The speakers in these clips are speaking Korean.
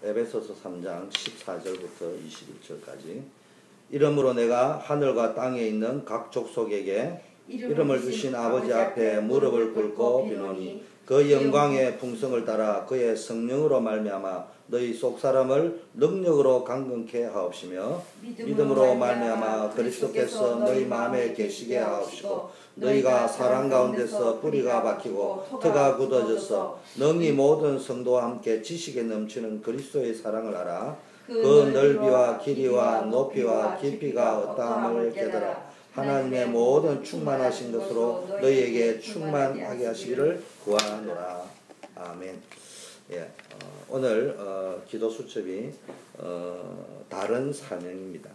에베소서 3장 14절부터 21절까지. 이러므로 내가 하늘과 땅에 있는 각 족속에게 이름을 주신 아버지 앞에 무릎을 꿇고 비노니 그 영광의 풍성을 따라 그의 성령으로 말미암아 너희 속사람을 능력으로 강건케 하옵시며 믿음으로 말미암아 그리스도께서 너희 마음에 계시게 하옵시고 너희가 사랑 가운데서 뿌리가 박히고 터가 굳어져서 능히 모든 성도와 함께 지식에 넘치는 그리스도의 사랑을 알아 그 넓이와 길이와 높이와 깊이가 어떠함을 깨달아 하나님의 모든 충만하신 것으로 너희에게 충만하게 하시기를 구하노라. 아멘. 예, 오늘 기도 수첩이 다른 사명입니다.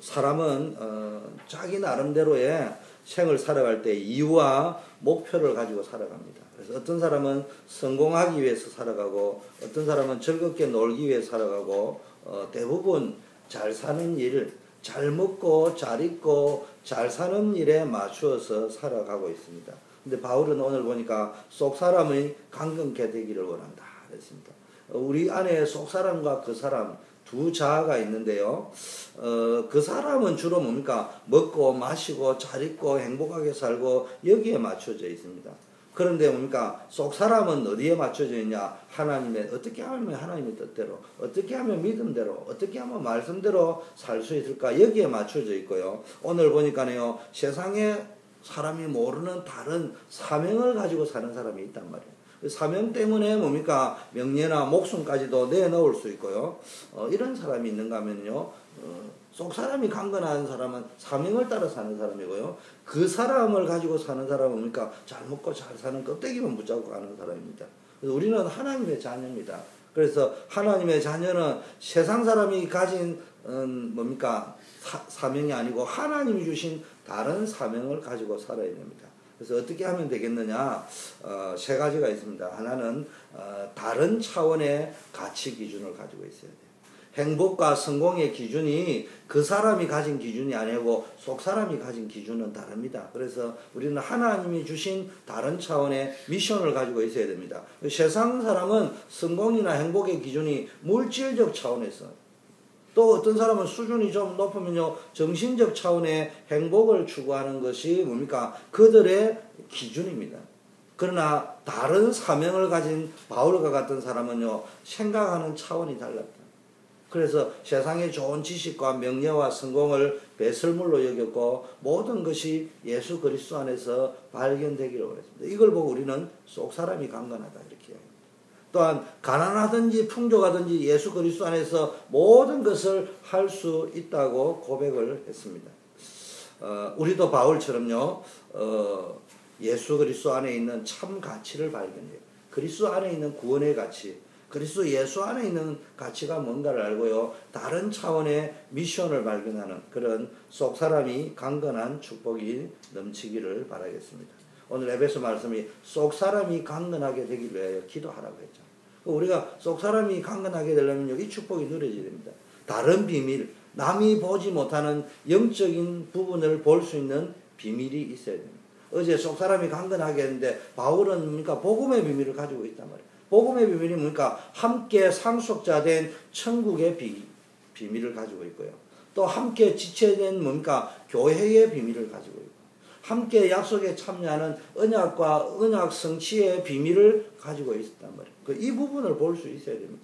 사람은 자기 나름대로의 생을 살아갈 때 이유와 목표를 가지고 살아갑니다. 그래서 어떤 사람은 성공하기 위해서 살아가고 어떤 사람은 즐겁게 놀기 위해서 살아가고 대부분 잘 사는 일, 잘 먹고 잘 입고 잘 사는 일에 맞추어서 살아가고 있습니다. 근데 바울은 오늘 보니까 속사람의 강건케 되기를 원한다 그랬습니다. 우리 안에 속사람과 그 사람 두 자아가 있는데요. 그 사람은 주로 뭡니까? 먹고 마시고 잘 입고 행복하게 살고 여기에 맞춰져 있습니다. 그런데 뭡니까? 속사람은 어디에 맞춰져 있냐? 하나님의, 어떻게 하면 하나님의 뜻대로, 어떻게 하면 믿음대로, 어떻게 하면 말씀대로 살 수 있을까? 여기에 맞춰져 있고요. 오늘 보니까요, 세상에 사람이 모르는 다른 사명을 가지고 사는 사람이 있단 말이에요. 사명 때문에 뭡니까? 명예나 목숨까지도 내놓을 수 있고요. 이런 사람이 있는가 하면요. 속 사람이 강건한 사람은 사명을 따라 사는 사람이고요. 그 사람을 가지고 사는 사람은 뭡니까? 잘 먹고 잘 사는 껍데기만 붙잡고 가는 사람입니다. 그래서 우리는 하나님의 자녀입니다. 그래서 하나님의 자녀는 세상 사람이 가진 뭡니까? 사명이 아니고 하나님이 주신 다른 사명을 가지고 살아야 됩니다. 그래서 어떻게 하면 되겠느냐? 세 가지가 있습니다. 하나는 다른 차원의 가치 기준을 가지고 있어야 돼요. 행복과 성공의 기준이 그 사람이 가진 기준이 아니고 속 사람이 가진 기준은 다릅니다. 그래서 우리는 하나님이 주신 다른 차원의 미션을 가지고 있어야 됩니다. 세상 사람은 성공이나 행복의 기준이 물질적 차원에서, 또 어떤 사람은 수준이 좀 높으면요, 정신적 차원의 행복을 추구하는 것이 뭡니까? 그들의 기준입니다. 그러나 다른 사명을 가진 바울과 같은 사람은요, 생각하는 차원이 달랐다. 그래서 세상의 좋은 지식과 명예와 성공을 배설물로 여겼고 모든 것이 예수 그리스도 안에서 발견되기를 원했습니다. 이걸 보고 우리는 속 사람이 강건하다 이렇게 합니다. 또한 가난하든지 풍족하든지 예수 그리스도 안에서 모든 것을 할 수 있다고 고백을 했습니다. 우리도 바울처럼요, 예수 그리스도 안에 있는 참 가치를 발견해요. 그리스도 안에 있는 구원의 가치, 그리스도 예수 안에 있는 가치가 뭔가를 알고요, 다른 차원의 미션을 발견하는 그런 속 사람이 강건한 축복이 넘치기를 바라겠습니다. 오늘 에베소 말씀이 속 사람이 강건하게 되기 위하여 기도하라고 했죠. 우리가 속 사람이 강건하게 되려면 이 축복이 누려져야 됩니다. 다른 비밀, 남이 보지 못하는 영적인 부분을 볼 수 있는 비밀이 있어야 됩니다. 어제 속 사람이 강건하게 했는데 바울은 뭡니까? 복음의 비밀을 가지고 있단 말이에요. 복음의 비밀이 뭡니까? 함께 상속자 된 천국의 비밀을 가지고 있고요. 또 함께 지체된 뭡니까? 교회의 비밀을 가지고 있고, 함께 약속에 참여하는 언약과 언약 성취의 비밀을 가지고 있었단 말이에요. 이 부분을 볼 수 있어야 됩니다.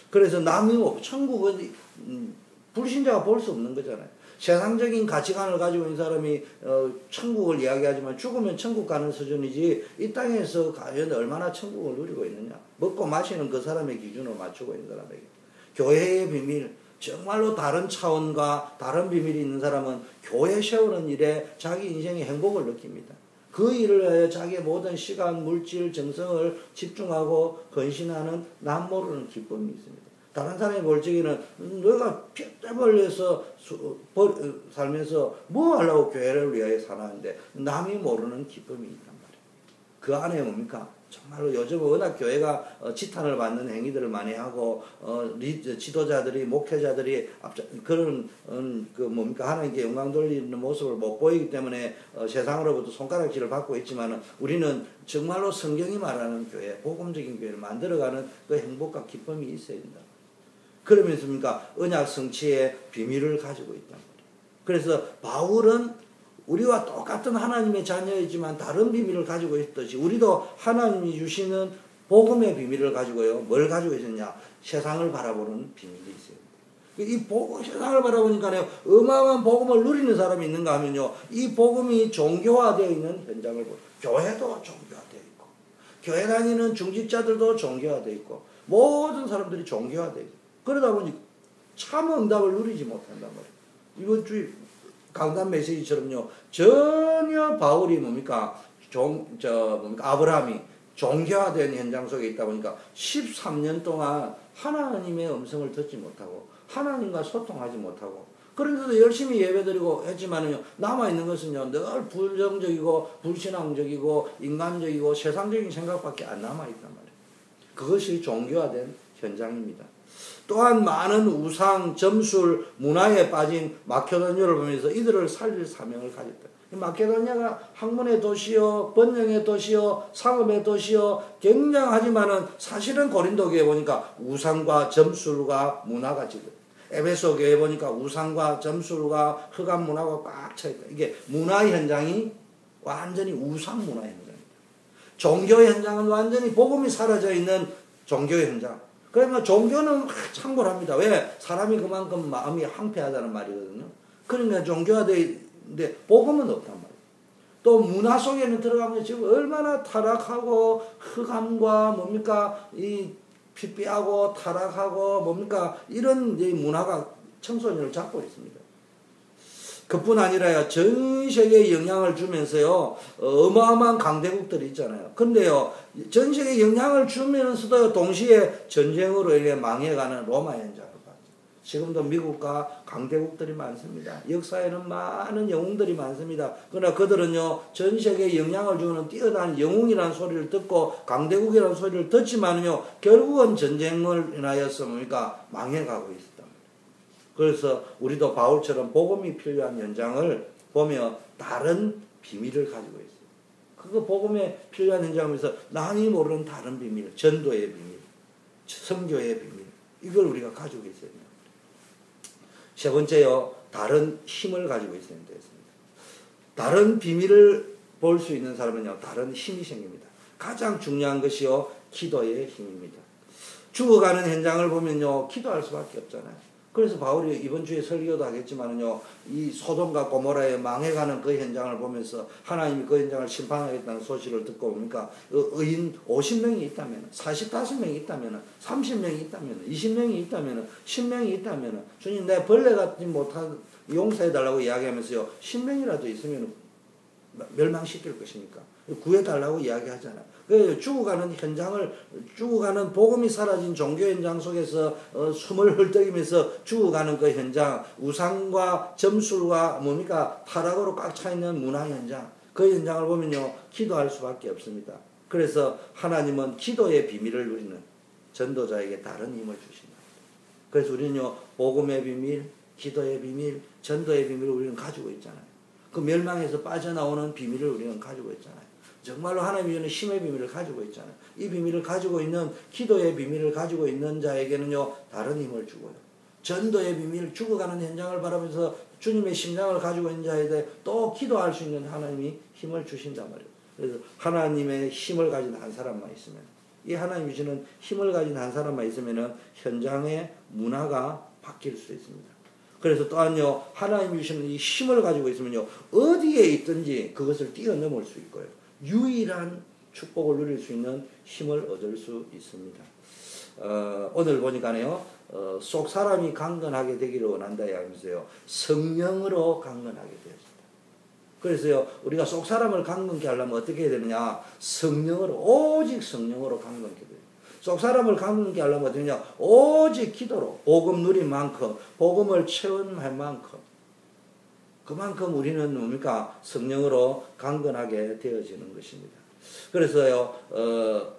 그래서 남이 천국은 불신자가 볼 수 없는 거잖아요. 세상적인 가치관을 가지고 있는 사람이 천국을 이야기하지만 죽으면 천국 가는 수준이지 이 땅에서 과연 얼마나 천국을 누리고 있느냐. 먹고 마시는 그 사람의 기준으로 맞추고 있는 사람에게. 교회의 비밀, 정말로 다른 차원과 다른 비밀이 있는 사람은 교회 세우는 일에 자기 인생의 행복을 느낍니다. 그 일을 위하여 자기의 모든 시간, 물질, 정성을 집중하고 헌신하는 남 모르는 기쁨이 있습니다. 다른 사람이 볼 적에는 내가 피 벌려서 살면서 뭐 하려고 교회를 위하여 살았는데 남이 모르는 기쁨이 있단 말이에요. 그 안에 뭡니까? 정말로 요즘은 워낙 교회가 지탄을 받는 행위들을 많이 하고 지도자들이 목회자들이 그런 그 뭡니까 하나님께 영광 돌리는 모습을 못 보이기 때문에 세상으로부터 손가락질을 받고 있지만 우리는 정말로 성경이 말하는 교회, 복음적인 교회를 만들어가는 그 행복과 기쁨이 있어야 된다. 그러면서 언약 성취의 비밀을 가지고 있단 말이에요. 그래서 바울은 우리와 똑같은 하나님의 자녀이지만 다른 비밀을 가지고 있듯이 우리도 하나님이 주시는 복음의 비밀을 가지고요. 뭘 가지고 있었냐? 세상을 바라보는 비밀이 있어요. 이 세상을 바라보니까요. 어마어마한 복음을 누리는 사람이 있는가 하면요. 이 복음이 종교화되어 있는 현장을 보여요. 교회도 종교화되어 있고 교회 다니는 중직자들도 종교화되어 있고 모든 사람들이 종교화되어 있고 그러다 보니 참 응답을 누리지 못한단 말이에요. 이번 주에 강단 메시지처럼요. 전혀 바울이 아브라함이 종교화된 현장 속에 있다 보니까 13년 동안 하나님의 음성을 듣지 못하고 하나님과 소통하지 못하고 그런데도 열심히 예배드리고 했지만은요. 남아있는 것은요. 늘 부정적이고 불신앙적이고 인간적이고 세상적인 생각밖에 안 남아있단 말이에요. 그것이 종교화된 현장입니다. 또한 많은 우상, 점술, 문화에 빠진 마케도니아를 보면서 이들을 살릴 사명을 가졌다. 마케도니아가 학문의 도시요, 번영의 도시요, 상업의 도시요, 굉장하지만은 사실은 고린도 교회 보니까 우상과 점술과 문화가 지금 에베소 교회 보니까 우상과 점술과 흑암 문화가 꽉 차 있다. 이게 문화 현장이 완전히 우상 문화 현장입니다. 종교 현장은 완전히 복음이 사라져 있는 종교 현장. 그러면 종교는 창궐합니다. 왜? 사람이 그만큼 마음이 황폐하다는 말이거든요. 그러니까 종교화되는데 복음은 없단 말이에요. 또 문화 속에는 들어가면 지금 얼마나 타락하고 흑암과 이 피폐하고 타락하고 이런 문화가 청소년을 잡고 있습니다. 그뿐 아니라요, 전 세계에 영향을 주면서요, 어마어마한 강대국들이 있잖아요. 근데요, 전 세계에 영향을 주면서도 동시에 전쟁으로 인해 망해가는 로마 현장을 봤죠. 지금도 미국과 강대국들이 많습니다. 역사에는 많은 영웅들이 많습니다. 그러나 그들은요, 전 세계에 영향을 주는 뛰어난 영웅이라는 소리를 듣고 강대국이라는 소리를 듣지만요, 결국은 전쟁을 인하여서 망해가고 있습니다. 그래서 우리도 바울처럼 복음이 필요한 현장을 보며 다른 비밀을 가지고 있어요. 그거 복음에 필요한 현장에서 남이 모르는 다른 비밀, 전도의 비밀, 선교의 비밀, 이걸 우리가 가지고 있어야 됩니다. 세 번째요, 다른 힘을 가지고 있어야 되겠습니다. 다른 비밀을 볼 수 있는 사람은요, 다른 힘이 생깁니다. 가장 중요한 것이요, 기도의 힘입니다. 죽어가는 현장을 보면요, 기도할 수밖에 없잖아요. 그래서 바울이 이번 주에 설교도 하겠지만은요, 이 소돔과 고모라에 망해가는 그 현장을 보면서 하나님이 그 현장을 심판하겠다는 소식을 듣고 의인 50명이 있다면, 45명이 있다면, 30명이 있다면, 20명이 있다면, 10명이 있다면, 주님 내 벌레 같지 못한 용서해달라고 이야기하면서요, 10명이라도 있으면 멸망시킬 것이니까 구해달라고 이야기하잖아요. 죽어가는 현장을, 죽어가는 복음이 사라진 종교 현장 속에서 숨을 헐떡이면서 죽어가는 그 현장, 우상과 점술과 타락으로 꽉 차있는 문화 현장, 그 현장을 보면요, 기도할 수밖에 없습니다. 그래서 하나님은 기도의 비밀을 누리는 전도자에게 다른 힘을 주신다. 그래서 우리는요, 복음의 비밀, 기도의 비밀, 전도의 비밀을 우리는 가지고 있잖아요. 그 멸망에서 빠져나오는 비밀을 우리는 가지고 있잖아요. 정말로 하나님이 주는 힘의 비밀을 가지고 있잖아요. 이 비밀을 가지고 있는, 기도의 비밀을 가지고 있는 자에게는요, 다른 힘을 주고요. 전도의 비밀, 죽어가는 현장을 바라면서 주님의 심장을 가지고 있는 자에게 또 기도할 수 있는 하나님이 힘을 주신단 말이에요. 그래서 하나님의 힘을 가진 한 사람만 있으면, 이 하나님이 주는 힘을 가진 한 사람만 있으면 현장의 문화가 바뀔 수 있습니다. 그래서 또한요, 하나님이 주시는 이 힘을 가지고 있으면요, 어디에 있든지 그것을 뛰어넘을 수 있고요. 유일한 축복을 누릴 수 있는 힘을 얻을 수 있습니다. 오늘 보니까요, 속 사람이 강건하게 되기를 원한다 하면서요, 성령으로 강건하게 되었습니다. 그래서요, 우리가 속 사람을 강건케 하려면 어떻게 해야 되느냐? 성령으로, 오직 성령으로 강건케 돼요. 속 사람을 강건케 하려면 어떻게 되냐? 오직 기도로, 복음 누린 만큼, 복음을 체험할 만큼, 그만큼 우리는 성령으로 강건하게 되어지는 것입니다. 그래서요,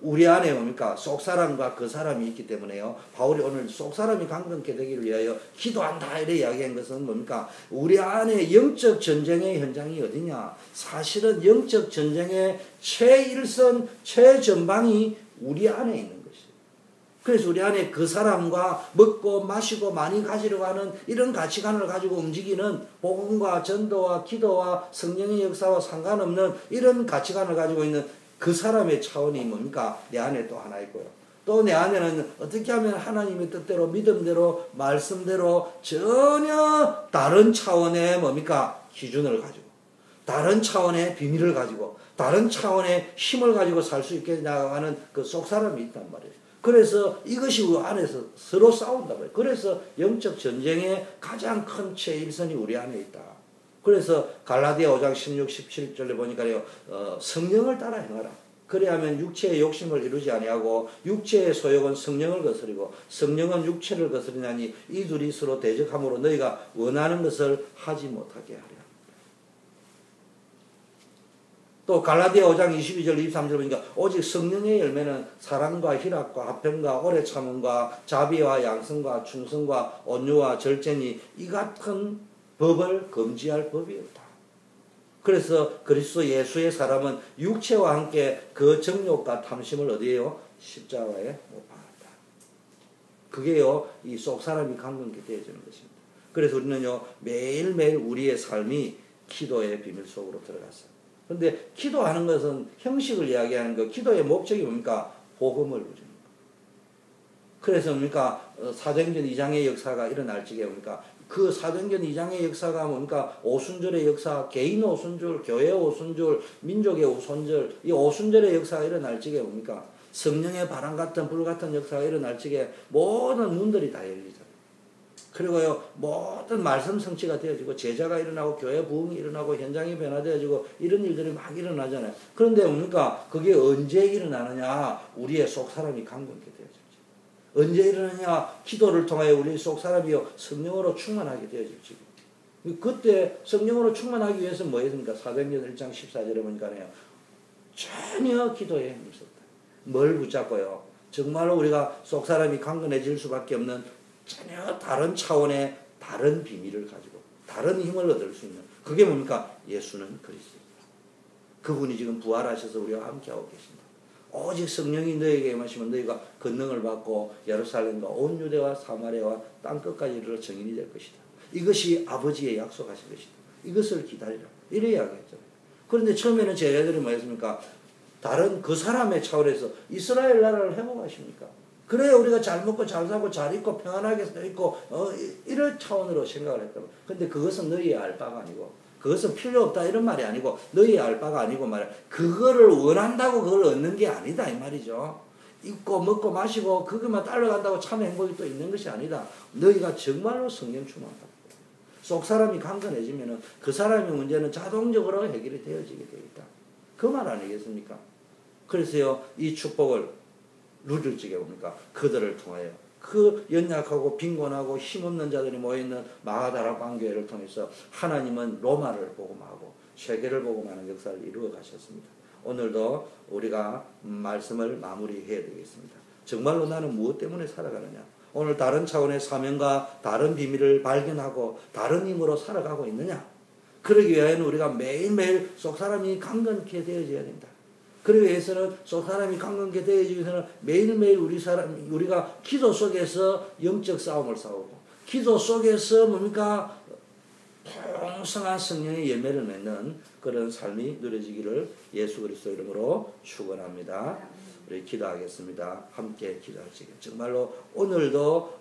우리 안에 뭡니까? 속사람과 그 사람이 있기 때문에요. 바울이 오늘 속사람이 강건케 되기를 위하여 기도한다. 이래 이야기한 것은 뭡니까? 우리 안에 영적 전쟁의 현장이 어디냐? 사실은 영적 전쟁의 최일선, 최전방이 우리 안에 있는 것이에요. 그래서 우리 안에 그 사람과 먹고 마시고 많이 가지려고 하는 이런 가치관을 가지고 움직이는 복음과 전도와 기도와 성령의 역사와 상관없는 이런 가치관을 가지고 있는 그 사람의 차원이 뭡니까? 내 안에 또 하나 있고요. 또 내 안에는 어떻게 하면 하나님의 뜻대로 믿음대로 말씀대로 전혀 다른 차원의 뭡니까? 기준을 가지고 다른 차원의 비밀을 가지고 다른 차원의 힘을 가지고 살 수 있게 나가는 그 속사람이 있단 말이에요. 그래서 이것이 그 안에서 서로 싸운단 말이에요. 그래서 영적 전쟁의 가장 큰 최일선이 우리 안에 있다. 그래서 갈라디아 5장 16, 17절에 보니까요, 성령을 따라 행하라. 그래야면 육체의 욕심을 이루지 아니하고 육체의 소욕은 성령을 거스리고 성령은 육체를 거스리나니 이 둘이 서로 대적함으로 너희가 원하는 것을 하지 못하게 하랴. 또 갈라디아 5장 22절 23절 보니까 오직 성령의 열매는 사랑과 희락과 화평과 오래 참음과 자비와 양성과 충성과 온유와 절제니 이 같은 법을 금지할 법이 없다. 그래서 그리스도 예수의 사람은 육체와 함께 그 정욕과 탐심을 어디에요? 십자가에 못 박았다. 그게요, 이 속 사람이 강건케 되어지는 것입니다. 그래서 우리는요, 매일매일 우리의 삶이 기도의 비밀 속으로 들어갔어요. 그런데 기도하는 것은 형식을 이야기하는 거, 기도의 목적이 뭡니까? 복음을 누리는 거. 그래서 뭡니까? 사도행전 2장의 역사가 일어날 적에 뭡니까? 그 사도행전 2장의 역사가 뭡니까? 오순절의 역사, 개인 오순절, 교회 오순절, 민족의 오순절, 이 오순절의 역사가 일어날 적에 뭡니까? 성령의 바람 같은 불 같은 역사가 일어날 적에 모든 문들이 다 열리잖아요. 그리고요, 모든 말씀 성취가 되어지고 제자가 일어나고 교회 부흥이 일어나고 현장이 변화되어지고 이런 일들이 막 일어나잖아요. 그런데 뭡니까? 그게 언제 일어나느냐? 우리의 속 사람이 강건케 되어지죠. 언제 일어나냐? 기도를 통하여 우리 속 사람이요, 성령으로 충만하게 되어지죠. 그때 성령으로 충만하기 위해서 뭐 했습니까? 사도행전 1장 14절에 보니까요, 전혀 기도에 힘썼다. 뭘 붙잡고요? 정말로 우리가 속 사람이 강건해질 수밖에 없는 전혀 다른 차원의 다른 비밀을 가지고 다른 힘을 얻을 수 있는, 그게 뭡니까? 예수는 그리스도입니다. 그분이 지금 부활하셔서 우리와 함께하고 계십니다. 오직 성령이 너에게 임하시면 너희가 권능을 받고 예루살렘과 온 유대와 사마리아와 땅끝까지 이르러 증인이 될 것이다. 이것이 아버지의 약속하신 것이다. 이것을 기다리라. 이래 이야기했잖아요. 그런데 처음에는 제자들이 뭐 했습니까? 다른 그 사람의 차원에서 이스라엘 나라를 회복하십니까? 그래야 우리가 잘 먹고 잘 사고 잘 입고 평안하게 있고 이럴 차원으로 생각을 했단 말이에요. 근데 그것은 너희의 알 바가 아니고 그것은 필요 없다 이런 말이 아니고 너희의 알 바가 아니고 말이야. 그거를 원한다고 그걸 얻는 게 아니다 이 말이죠. 입고 먹고 마시고 그것만 따라간다고 참 행복이 또 있는 것이 아니다. 너희가 정말로 성령 충만하다. 속 사람이 강건해지면은 그 사람의 문제는 자동적으로 해결이 되어지게 되어 있다. 그 말 아니겠습니까? 그래서요, 이 축복을 누릴 적에 뭡니까? 그들을 통하여 그 연약하고 빈곤하고 힘없는 자들이 모여있는 마가다라 방교회를 통해서 하나님은 로마를 복음하고 세계를 복음하는 역사를 이루어 가셨습니다. 오늘도 우리가 말씀을 마무리해야 되겠습니다. 정말로 나는 무엇 때문에 살아가느냐? 오늘 다른 차원의 사명과 다른 비밀을 발견하고 다른 힘으로 살아가고 있느냐? 그러기 위해서는 우리가 매일매일 속 사람이 강건케 되어져야 된다. 그러기 위해서는 속 사람이 강건케 되어지기 위해서는 매일매일 우리가 기도 속에서 영적 싸움을 싸우고 기도 속에서 뭡니까? 풍성한 성령의 열매를 맺는 그런 삶이 누려지기를 예수 그리스도 이름으로 축원합니다. 우리 기도하겠습니다. 함께 기도하시길. 정말로 오늘도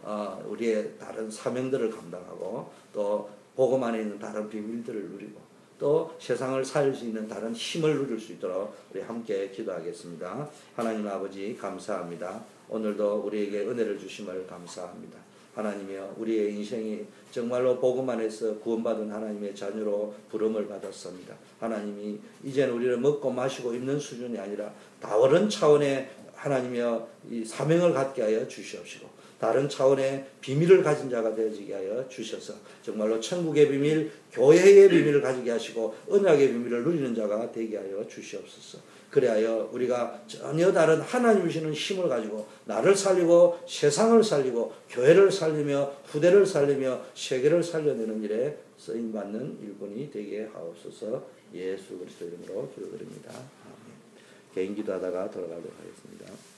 우리의 다른 사명들을 감당하고 또 복음 안에 있는 다른 비밀들을 누리고 또 세상을 살릴 수 있는 다른 힘을 누릴 수 있도록 우리 함께 기도하겠습니다. 하나님 아버지 감사합니다. 오늘도 우리에게 은혜를 주심을 감사합니다. 하나님이여, 우리의 인생이 정말로 복음 안에서 구원받은 하나님의 자녀로 부름을 받았습니다. 하나님이 이제는 우리를 먹고 마시고 입는 수준이 아니라 다른 차원의 하나님이여 이 사명을 갖게 하여 주시옵시고 다른 차원의 비밀을 가진 자가 되어지게 하여 주셔서 정말로 천국의 비밀, 교회의 비밀을 가지게 하시고 언약의 비밀을 누리는 자가 되게 하여 주시옵소서. 그래야 우리가 전혀 다른 하나님 주시는 힘을 가지고 나를 살리고 세상을 살리고 교회를 살리며 후대를 살리며 세계를 살려내는 일에 쓰임받는 일꾼이 되게 하옵소서. 예수 그리스도 이름으로 기도드립니다. 아멘. 개인 기도하다가 돌아가도록 하겠습니다.